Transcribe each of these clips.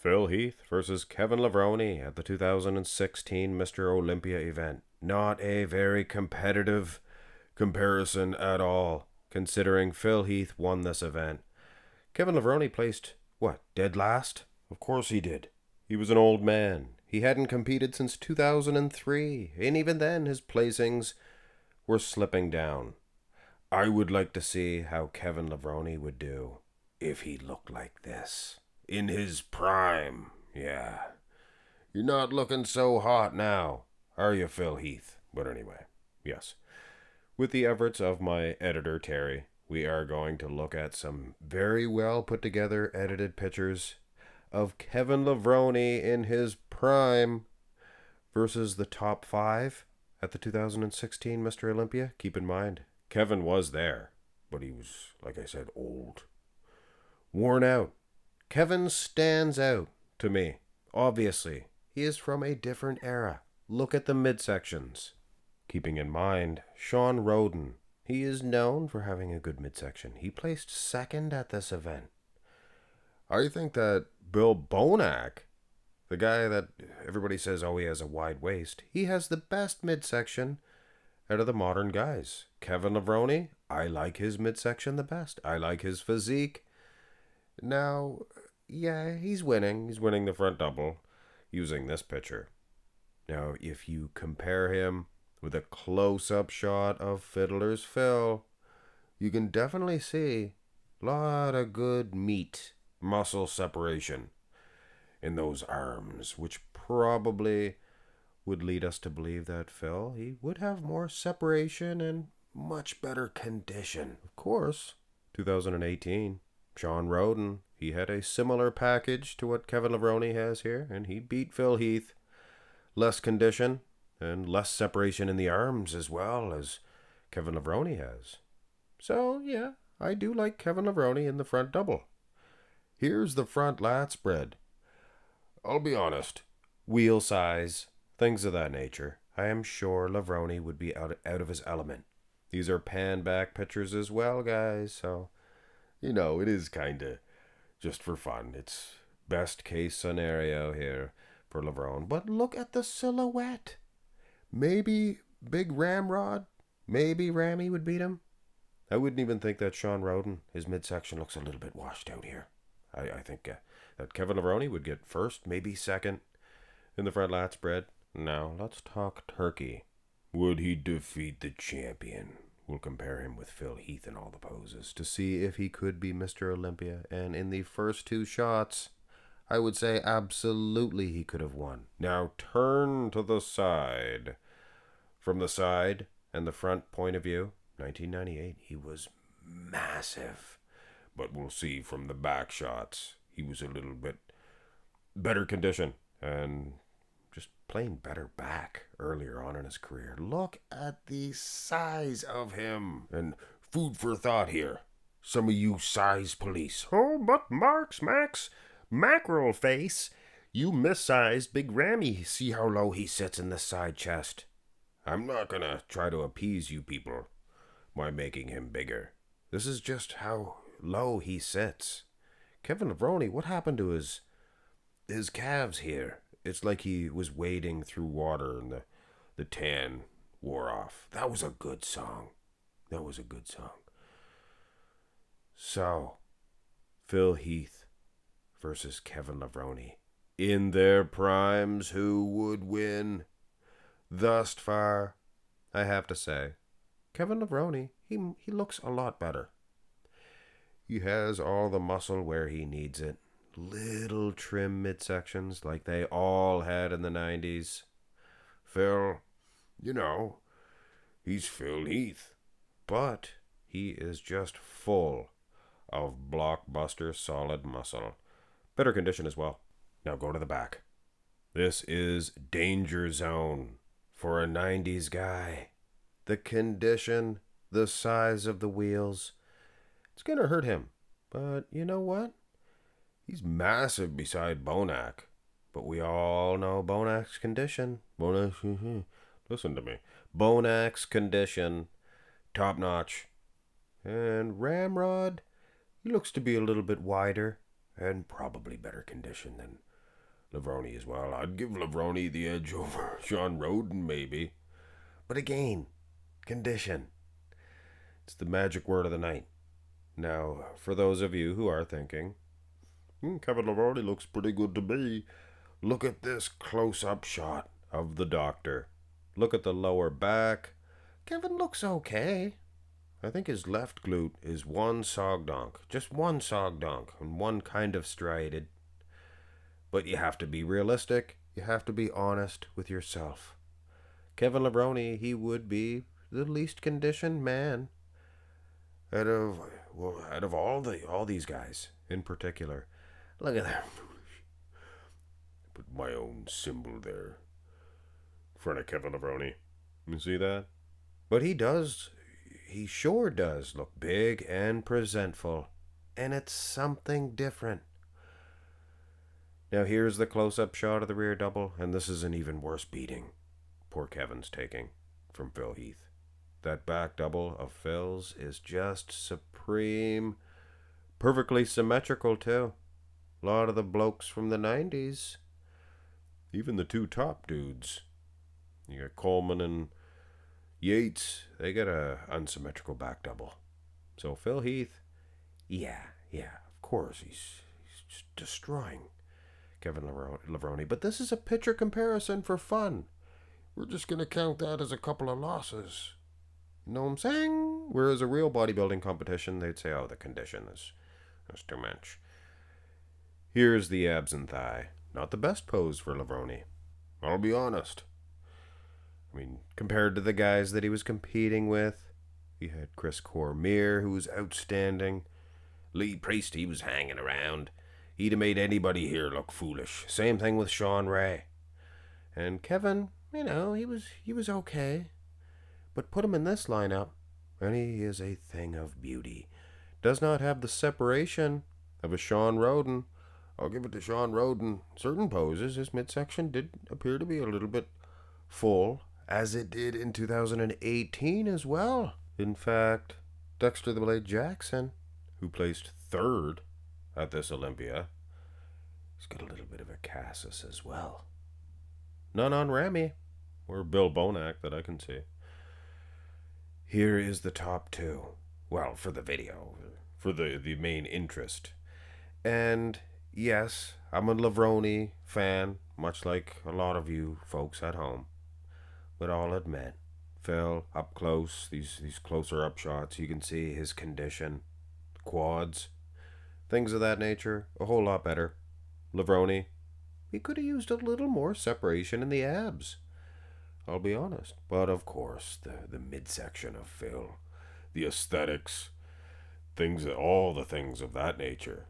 Phil Heath versus Kevin Levrone at the 2016 Mr. Olympia event. Not a very competitive comparison at all, considering Phil Heath won this event. Kevin Levrone placed, dead last? Of course he did. He was an old man. He hadn't competed since 2003, and even then his placings were slipping down. I would like to see how Kevin Levrone would do if he looked like this. In his prime, yeah. You're not looking so hot now, are you, Phil Heath? But anyway, yes. With the efforts of my editor, Terry, we are going to look at some very well put together edited pictures of Kevin Levrone in his prime versus the top 5 at the 2016 Mr. Olympia. Keep in mind, Kevin was there, but he was, like I said, old. Worn out. Kevin stands out to me. Obviously, he is from a different era. Look at the midsections. Keeping in mind, Sean Roden. He is known for having a good midsection. He placed second at this event. I think that Bill Bonac, the guy that everybody says, he has a wide waist, he has the best midsection out of the modern guys. Kevin Levrone, I like his midsection the best. I like his physique. Now, yeah, he's winning. He's winning the front double using this picture. Now, if you compare him with a close-up shot of Fiddler's Phil, you can definitely see a lot of good meat, muscle separation in those arms, which probably would lead us to believe that Phil, he would have more separation and much better condition. Of course, 2018, Sean Roden, he had a similar package to what Kevin Levrone has here, and he beat Phil Heath. Less condition and less separation in the arms as well as Kevin Levrone has. So, yeah, I do like Kevin Levrone in the front double. Here's the front lat spread. I'll be honest, wheel size, things of that nature, I am sure Levrone would be out of his element. These are pan back pictures as well, guys, so it is kind of just for fun. It's best case scenario here for Levrone. But look at the silhouette. Maybe Big Ramrod, maybe Rammy would beat him. I wouldn't even think that Sean Roden, his midsection looks a little bit washed out here. I think that Kevin Levrone would get first, maybe second in the front lat spread. Now, let's talk turkey. Would he defeat the champion? We'll compare him with Phil Heath in all the poses to see if he could be Mr. Olympia. And in the first 2 shots, I would say absolutely he could have won. Now turn to the side. From the side and the front point of view, 1998, he was massive. But we'll see from the back shots, he was a little bit better condition and just plain better back earlier on in his career. Look at the size of him. And food for thought here. Some of you size police. Oh, but Max, mackerel face. You missized Big Rammy. See how low he sits in the side chest. I'm not gonna try to appease you people by making him bigger. This is just how low he sits. Kevin Levrone, what happened to his calves here? It's like he was wading through water and the tan wore off. That was a good song. So, Phil Heath versus Kevin Levrone. In their primes, who would win? Thus far, I have to say, Kevin Levrone, he looks a lot better. He has all the muscle where he needs it. Little trim midsections like they all had in the 90s. Phil, he's Phil Heath. But he is just full of blockbuster solid muscle. Better condition as well. Now go to the back. This is danger zone for a 90s guy. The condition, the size of the wheels, it's going to hurt him. But you know what? He's massive beside Bonac. But we all know Bonac's condition. Listen to me. Bonac's condition, top notch. And Ramrod, he looks to be a little bit wider and probably better condition than Levrone as well. I'd give Levrone the edge over Sean Roden, maybe. But again, condition. It's the magic word of the night. Now, for those of you who are thinking, Kevin Levrone looks pretty good to me, look at this close-up shot of the doctor. Look at the lower back. Kevin looks okay. I think his left glute is one sogdonk, just one sogdonk, and one kind of striated. But you have to be realistic. You have to be honest with yourself. Kevin Levrone, he would be the least conditioned man out of all these guys in particular. Look at that. Put my own symbol there in front of Kevin Levrone. You see that? But he sure does look big and presentful. And it's something different. Now here's the close-up shot of the rear double, and this is an even worse beating poor Kevin's taking from Phil Heath. That back double of Phil's is just supreme. Perfectly symmetrical, too. A lot of the blokes from the 90s, even the two top dudes, you got Coleman and Yates, they got a unsymmetrical back double. So Phil Heath, yeah, of course, he's just destroying Kevin Levrone. But this is a picture comparison for fun. We're just going to count that as a couple of losses. You know what I'm saying? Whereas a real bodybuilding competition, they'd say, oh, the condition is too much. Here's the abs and thigh. Not the best pose for Levrone. I'll be honest. I mean, compared to the guys that he was competing with, he had Chris Cormier, who was outstanding. Lee Priest, he was hanging around. He'd have made anybody here look foolish. Same thing with Sean Ray. And Kevin, he was okay. But put him in this lineup, and he is a thing of beauty. Does not have the separation of a Sean Roden. I'll give it to Sean Roden. Certain poses, his midsection did appear to be a little bit full, as it did in 2018 as well. In fact, Dexter the Blade Jackson, who placed third at this Olympia, he's got a little bit of a Cassis as well. None on Ramy or Bill Bonac that I can see. Here is the top two. Well, for the video, for the main interest. And yes, I'm a Levrone fan, much like a lot of you folks at home. But I'll admit, Phil, up close, these closer up shots, you can see his condition, quads, things of that nature, a whole lot better. Levrone, he could have used a little more separation in the abs. I'll be honest. But of course, the midsection of Phil, the aesthetics, all the things of that nature.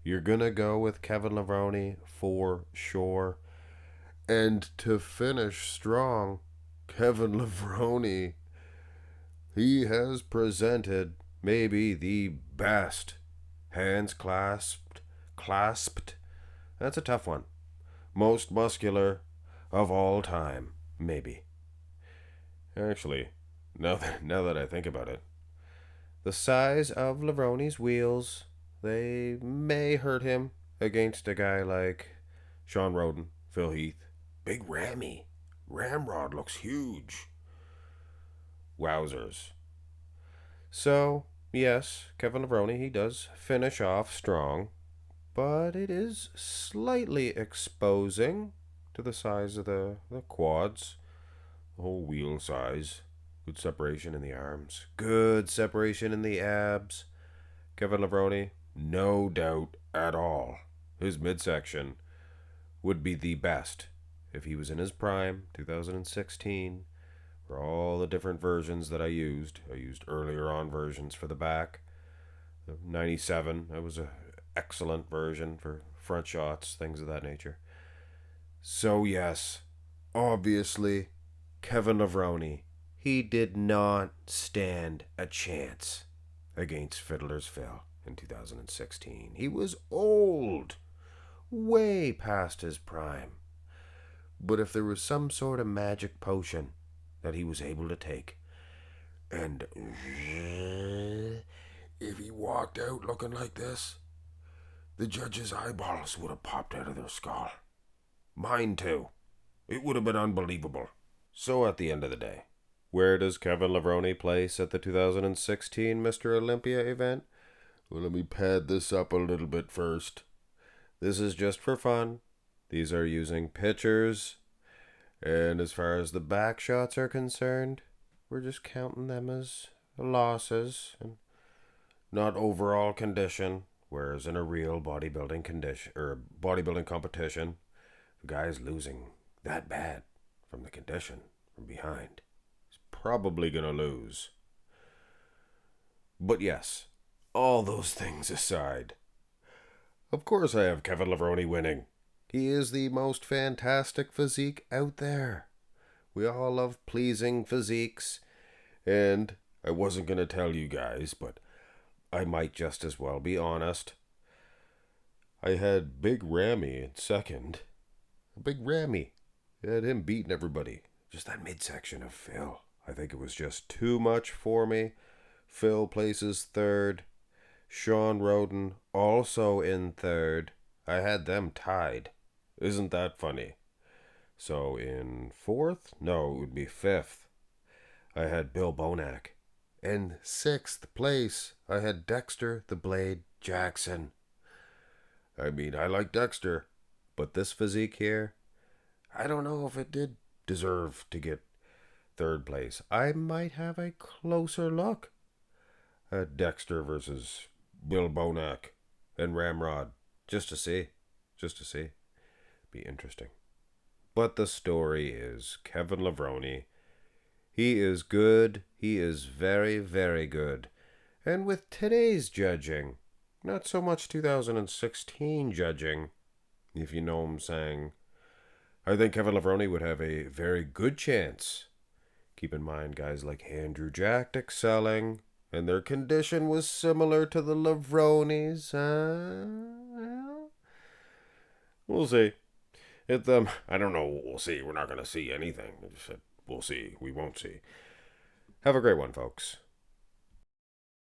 You're gonna go with Kevin Levrone for sure. And to finish strong, Kevin Levrone, he has presented maybe the best hands clasped. That's a tough one. Most muscular of all time, maybe. Actually, now that I think about it, the size of Levrone's wheels, they may hurt him against a guy like Sean Roden, Phil Heath, Big Ramy. Ramrod looks huge. Wowzers. So, yes, Kevin Levrone, he does finish off strong, but it is slightly exposing to the size of the quads, the whole wheel size. Good separation in the arms, good separation in the abs. Kevin Levrone, no doubt at all, his midsection would be the best if he was in his prime, 2016, for all the different versions that I used. I used earlier on versions for the back. The 97, that was an excellent version for front shots, things of that nature. So yes, obviously, Kevin Levrone, he did not stand a chance against Fiddler's Phil in 2016. He was old, way past his prime. But if there was some sort of magic potion that he was able to take, and if he walked out looking like this, the judges' eyeballs would have popped out of their skull. Mine too. It would have been unbelievable. So at the end of the day, where does Kevin Levrone place at the 2016 Mr. Olympia event? Well, let me pad this up a little bit first. This is just for fun. These are using pictures. And as far as the back shots are concerned, we're just counting them as losses and not overall condition. Whereas in a real bodybuilding condition or bodybuilding competition, the guy's losing that bad from the condition from behind. He's probably gonna lose. But yes, all those things aside, of course I have Kevin Levrone winning. He is the most fantastic physique out there. We all love pleasing physiques, and I wasn't gonna tell you guys, but I might just as well be honest. I had Big Rammy in second. Big Rammy. I had him beating everybody. Just that midsection of Phil. I think it was just too much for me. Phil places third. Sean Roden also in third. I had them tied. Isn't that funny? So in fourth? No, it would be fifth. I had Bill Bonac. In sixth place, I had Dexter the Blade Jackson. I mean, I like Dexter, but this physique here, I don't know if it did deserve to get third place. I might have a closer look at Dexter versus Bill Bonac and Ramrod, just to see. Be interesting. But the story is Kevin Levrone. He is good. He is very, very good. And with today's judging, not so much 2016 judging, if you know what I'm saying, I think Kevin Levrone would have a very good chance. Keep in mind, guys like Andrew Jack excelling, and their condition was similar to the Levrones. We'll see. I don't know what we'll see. We're not going to see anything. I just said we'll see. We won't see. Have a great one, folks.